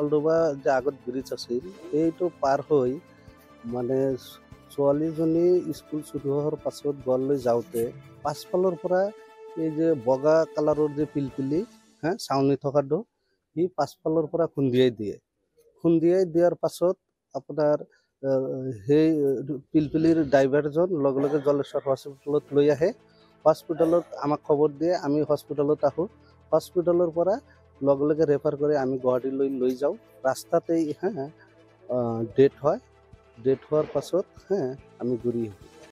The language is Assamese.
কলডোবা যে আগত ব্ৰিজ আছিল সেইটো পাৰ হৈ মানে ছোৱালীজনী স্কুল ছুটি হোৱাৰ পাছত ঘৰলৈ যাওঁতে পাছফালৰ পৰা এই যে বগা কালাৰৰ যে পিলপিলি চাউনি থকাটো সি পাছফালৰ পৰা খুন্দিয়াই দিয়াৰ পাছত আপোনাৰ সেই পিলপিলিৰ ড্ৰাইভাৰজন লগে লগে জলেশ্বৰ হস্পিটেলত লৈ আহে। হস্পিটেলত আমাক খবৰ দিয়ে, আমি হস্পিটেলত আহোঁ। হস্পিটেলৰ পৰা লগে লগে ৰেফাৰ কৰি আমি গুৱাহাটীলৈ লৈ যাওঁ। ৰাস্তাতেই ডেথ হয়। ডেথ হোৱাৰ পাছত আমি ঘূৰি আহোঁ।